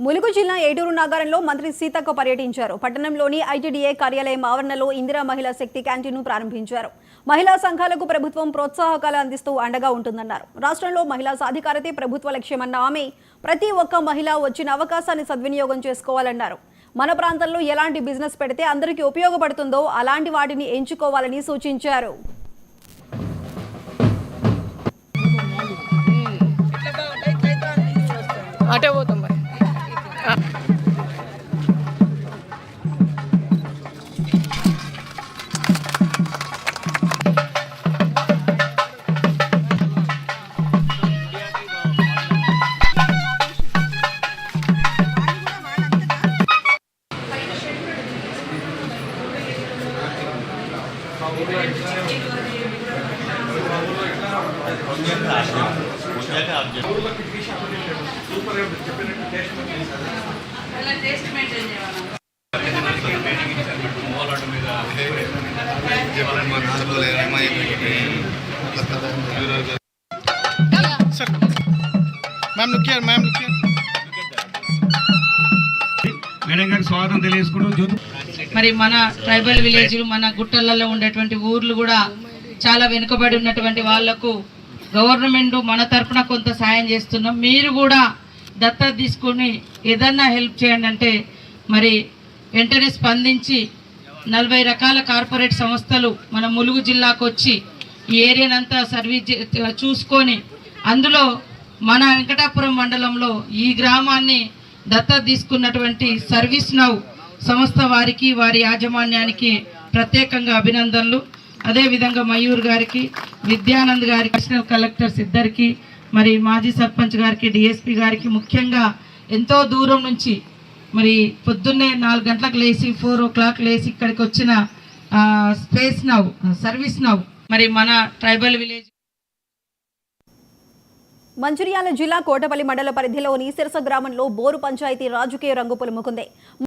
ములుగు జిల్లా ఏటూరు నగరంలో మంత్రి సీతక్క పర్యటించారు. పట్టణంలోని ఐటీడీఏ కార్యాలయం ఆవరణలో ఇందిరా మహిళా శక్తి క్యాంటీన్ను ప్రారంభించారు. మహిళా సంఘాలకు ప్రభుత్వం ప్రోత్సాహకాలు అందిస్తూ అండగా ఉంటుందన్నారు. రాష్ట్రంలో మహిళా సాధికారతే ప్రభుత్వ లక్ష్యమన్న ఆమె ప్రతి ఒక్క మహిళ వచ్చిన అవకాశాన్ని సద్వినియోగం చేసుకోవాలన్నారు. మన ప్రాంతంలో ఎలాంటి బిజినెస్ పెడితే అందరికీ ఉపయోగపడుతుందో అలాంటి వాటిని ఎంచుకోవాలని సూచించారు. మరి మన ట్రైబల్ విలేజ్లు మన గుట్టలలో ఉండేటువంటి ఊర్లు కూడా చాలా వెనుకబడి ఉన్నటువంటి వాళ్లకు గవర్నమెంట్ మన తరఫున కొంత సాయం చేస్తున్నాం. మీరు కూడా దత్తత తీసుకొని ఏదన్నా హెల్ప్ చేయండి అంటే మరి వెంటనే స్పందించి 40 రకాల కార్పొరేట్ సంస్థలు మన ములుగు జిల్లాకు వచ్చి ఈ ఏరియానంతా సర్వీస్ చూసుకొని అందులో మన వెంకటాపురం మండలంలో ఈ గ్రామాన్ని దత్తత తీసుకున్నటువంటి సర్వీస్ నౌ సంస్థ వారికి వారి యాజమాన్యానికి ప్రత్యేకంగా అభినందనలు. అదేవిధంగా మయూర్ గారికి, విద్యానంద్ గారికి, అడిషనల్ కలెక్టర్స్ ఇద్దరికి, మరి మాజీ సర్పంచ్ గారికి, డిఎస్పీ గారికి, ముఖ్యంగా ఎంతో దూరం నుంచి మరి పొద్దున్నే 4 గంటలకు లేచి 4 o'clock లేచి ఇక్కడికి వచ్చిన స్పేస్ నౌ సర్వీస్ నౌ మరి మన ట్రైబల్ విలేజ్. మంచిర్యాల జిల్లా కోటపల్లి మండల పరిధిలోని సిరస గ్రామంలో బోరు పంచాయతీ రాజకీయ రంగు పులుముకుంది.